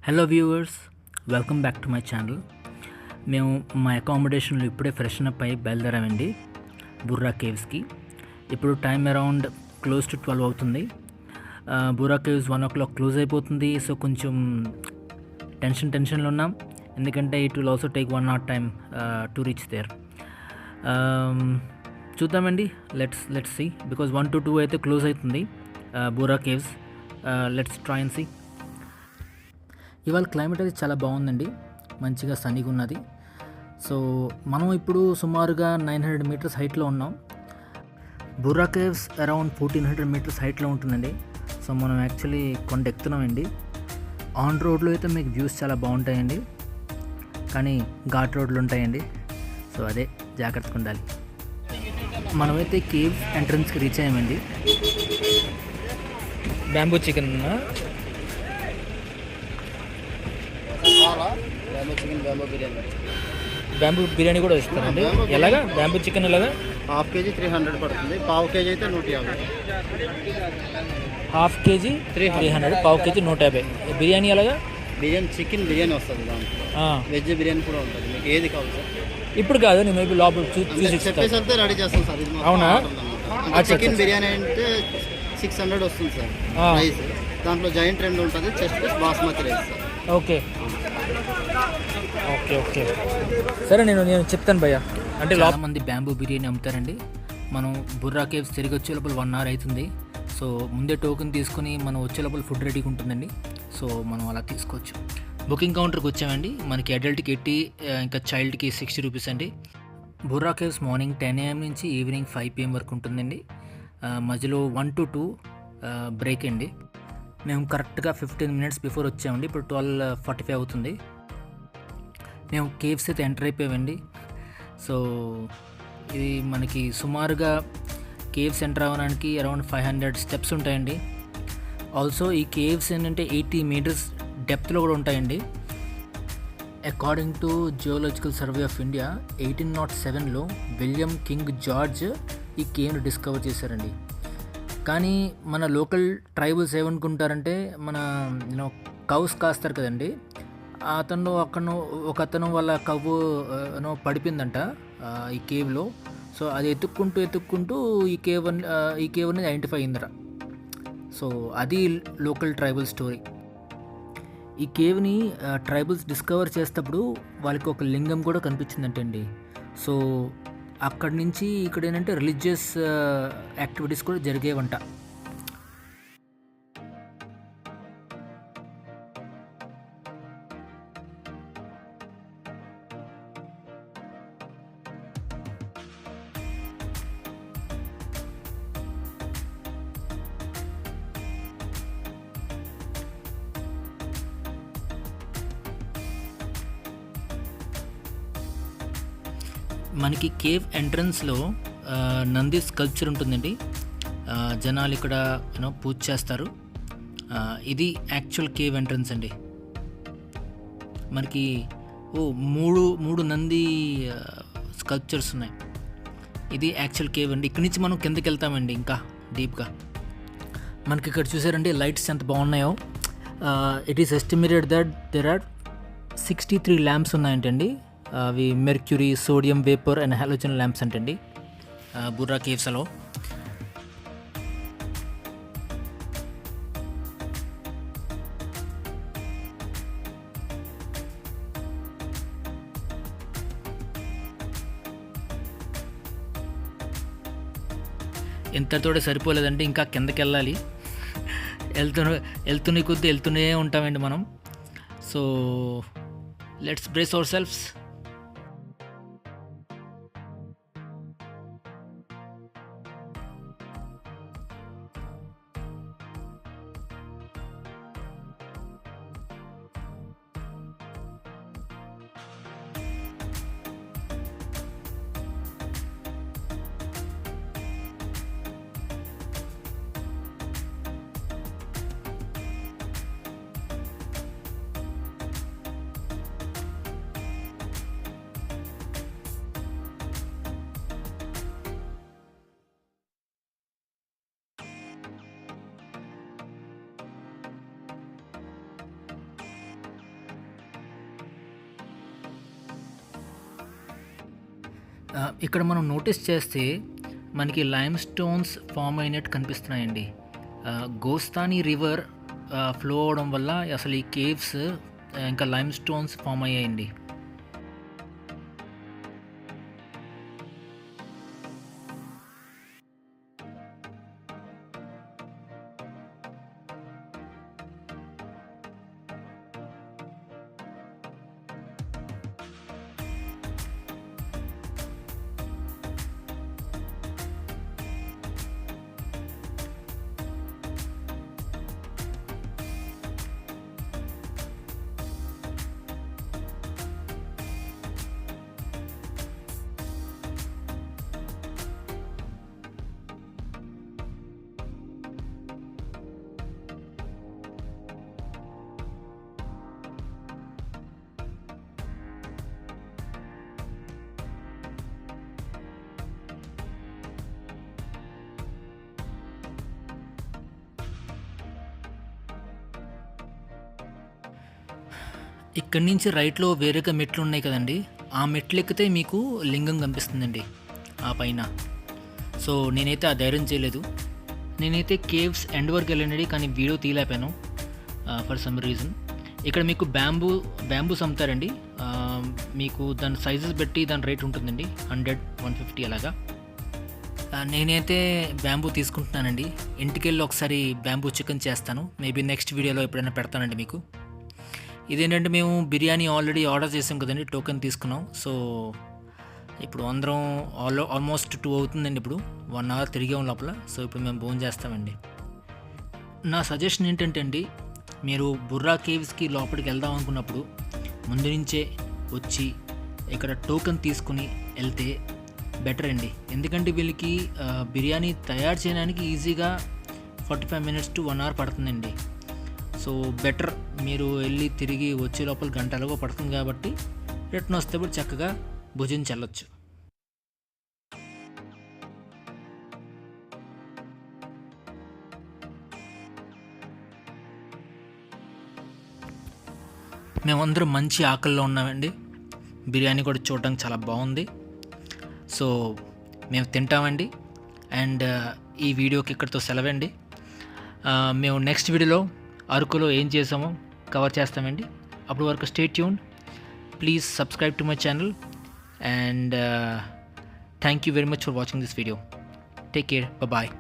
Hello viewers, welcome back to my channel. మేము మా అకామిడేషన్లో ఇప్పుడే ఫ్రెషన్ అప్ అయ్యి బయలుదేరామండి బుర్రా కేవ్స్కి. ఇప్పుడు టైం అరౌండ్ క్లోజ్ టు 12 అవుతుంది. బుర్రా కేవ్స్ 1 o'clock క్లోజ్ అయిపోతుంది. సో కొంచెం టెన్షన్లో ఉన్నాం, ఎందుకంటే it will also take 1 hour time to reach there. చూద్దామండి, లెట్స్ సీ, బికాజ్ 1 to 2 అయితే క్లోజ్ అవుతుంది Borra caves. Let's try and see. ఇవాళ క్లైమేట్ అయితే చాలా బాగుందండి, మంచిగా సన్నీగా ఉన్నది. సో మనం ఇప్పుడు సుమారుగా 900 meters హైట్లో ఉన్నాం. బుర్రా కేవ్స్ అరౌండ్ 1400 meters హైట్లో ఉంటుందండి. సో మనం యాక్చువల్లీ కొండ ఎక్కుతున్నామండి. ఆన్ రోడ్లో అయితే మీకు వ్యూస్ చాలా బాగుంటాయండి, కానీ ఘాట్ రోడ్లు ఉంటాయండి. సో అదే జాగ్రత్తగా ఉండాలి. మనమైతే కేవ్ ఎంట్రన్స్కి రీచ్ అయ్యామండి. బ్యాంబూ చికెన్ బ్యాంబూ బిర్యానీ కూడా ఇస్తారండి. ఎలాగా బ్యాంబూ చికెన్ ఎలాగా? హాఫ్ కేజీ 300 పడుతుంది, పావు కేజీ అయితే 150. హాఫ్ కేజీ 300, పావు కేజీ 150. బిర్యానీ ఎలాగా? బిర్యానీ చికెన్ బిర్యానీ వస్తుంది, దాంట్లో వెజ్ బిర్యానీ కూడా ఉంటుంది. మీకు ఏది కావాలి సార్? ఇప్పుడు కాదు, నేను మేబీ లోపల చెప్పేసి వెళ్తే రెడీ చేస్తాం సార్. ఇది అవునా? చికెన్ బిర్యానీ అంటే 600 వస్తుంది సార్ ప్రైస్. దాంట్లో జాయింట్ 2 ఉంటుంది, chest piece basmati rice sir. Okay okay okay సరే, నేను చెప్తాను భయ్య. అంటే చాలా మంది బ్యాంబూ బిర్యానీ అమ్ముతారండి. మనం బుర్రా కేవ్స్ తిరిగి వచ్చే లోపల 1 hour అవుతుంది. సో ముందే టోకెన్ తీసుకుని మనం వచ్చే లోపల ఫుడ్ రెడీగా ఉంటుందండి. సో మనం అలా తీసుకోవచ్చు. బుకింగ్ కౌంటర్కి వచ్చామండి. మనకి అడల్ట్కి 80, ఇంకా చైల్డ్కి 60 rupees అండి. బుర్రా కేవ్స్ మార్నింగ్ 10 AM నుంచి ఈవినింగ్ 5 PM వరకు ఉంటుందండి. మధ్యలో 1 to 2 బ్రేక్ అండి. మేము కరెక్ట్గా 15 minutes బిఫోర్ వచ్చామండి. ఇప్పుడు 12:45 అవుతుంది. మేము కేవ్స్ అయితే ఎంటర్ అయిపోయామండి. సో ఇది మనకి సుమారుగా కేవ్స్ ఎంటర్ అవ్వడానికి అరౌండ్ 500 steps ఉంటాయండి. ఆల్సో ఈ కేవ్స్ ఏంటంటే 80 meters డెప్త్లో కూడా ఉంటాయండి. According to geological survey of India 1807లో విలియం కింగ్ జార్జ్ ఈ కేవ్ని డిస్కవర్ చేశారండి. కానీ మన లోకల్ ట్రైబల్స్ ఏమనుకుంటారంటే, మన కౌస్ కాస్తారు కదండి, ఒక అతను వాళ్ళ కవ్వు పడిపోయిందంట ఈ కేవ్లో. సో అది ఎత్తుక్కుంటూ ఈ కేవ్ అనేది ఐడెంటిఫై అయిందట. సో అది లోకల్ ట్రైబల్ స్టోరీ. ఈ కేవ్ని ట్రైబల్స్ డిస్కవర్ చేసేటప్పుడు వాళ్ళకి ఒక లింగం కూడా కనిపించిందంటండి. సో అక్కడి నుంచి ఇక్కడ ఏంటంటే రిలీజియస్ యాక్టివిటీస్ కూడా జరిగేవంట. మనకి కేవ్ ఎంట్రన్స్లో నంది స్కల్ప్చర్ ఉంటుందండి. జనాలు ఇక్కడ పూజ చేస్తారు. ఇది యాక్చువల్ కేవ్ ఎంట్రన్స్ అండి. మనకి మూడు నంది స్కల్ప్చర్స్ ఉన్నాయి. ఇది యాక్చువల్ కేవ్ అండి. ఇక్కడి నుంచి మనం కిందకి వెళ్తామండి ఇంకా డీప్గా. మనకి ఇక్కడ చూసారండి లైట్స్ ఎంత బాగున్నాయో. It is estimated that there are 63 lamps ఉన్నాయంటండి. అవి mercury, sodium vapour and halogen lamps అంటండి బుర్రా కేవ్స్లో. ఎంతతోడే సరిపోలేదండి, ఇంకా కిందకి వెళ్ళాలి. వెళ్తూనే ఉంటామండి మనం. So let's brace our selfs. ఇక్కడ మనం నోటీస్ చేస్తే మనకి లైమ్ స్టోన్స్ ఫామ్ అయినట్టు కనిపిస్తున్నాయండి. గోస్తాని రివర్ ఫ్లో అవడం వల్ల అసలు ఈ కేవ్స్ ఇంకా లైమ్ స్టోన్స్ ఫామ్ అయ్యాయండి. ఇక్కడి నుంచి రైట్లో వేరేగా మెట్లు ఉన్నాయి కదండి, ఆ మెట్లు ఎక్కితే మీకు లింగం కనిపిస్తుందండి ఆ పైన. సో నేనైతే ఆ ధైర్యం చేయలేదు. నేనైతే కేవ్స్ ఎండ్ వరకు వెళ్ళండి, కానీ వీడియో తీయలేపాను ఫర్ సమ్ రీజన్. ఇక్కడ మీకు బ్యాంబూస్ అమ్ముతారండి. మీకు దాని సైజెస్ బట్టి దాని రేట్ ఉంటుందండి, 100, 150 అలాగా. నేనైతే బ్యాంబూ తీసుకుంటున్నానండి. ఇంటికి వెళ్ళి ఒకసారి బ్యాంబూ చికెన్ చేస్తాను. మేబీ నెక్స్ట్ వీడియోలో ఎప్పుడైనా పెడతానండి మీకు. ఇదేంటంటే మేము బిర్యానీ ఆల్రెడీ ఆర్డర్ చేసాం కదండి, టోకెన్ తీసుకున్నాం. సో ఇప్పుడు అందరం ఆల్మోస్ట్ 2 అవుతుందండి. ఇప్పుడు 1 అవర్ తిరిగాం లోపల. సో ఇప్పుడు మేము భోజనం చేస్తామండి. నా సజెషన్ ఏంటంటే అండి, మీరు బుర్రా కేవ్స్కి లోపలికి వెళ్దాం అనుకున్నప్పుడు ముందు నుంచే వచ్చి ఇక్కడ టోకెన్ తీసుకుని వెళ్తే బెటర్ అండి. ఎందుకంటే వీళ్ళకి బిర్యానీ తయారు చేయడానికి ఈజీగా 45 minutes to 1 hour పడుతుందండి. సో బెటర్ మీరు వెళ్ళి తిరిగి వచ్చే లోపల గంటలుగా పడుతుంది కాబట్టి రిటర్న్ వస్తే కూడా చక్కగా భుజించి వెళ్ళొచ్చు. మేమందరం మంచి ఆకలిలో ఉన్నామండి. బిర్యానీ కూడా చూడడానికి చాలా బాగుంది. సో మేము తింటామండి. అండ్ ఈ వీడియోకి ఇక్కడితో సెలవండి. మేము నెక్స్ట్ వీడియోలో అరకులో ఏం చేసామో కవర్ చేస్తామండి. అప్పటి వరకు stay tune, please subscribe to my channel, and thank you very much for watching this video. Take care, bye.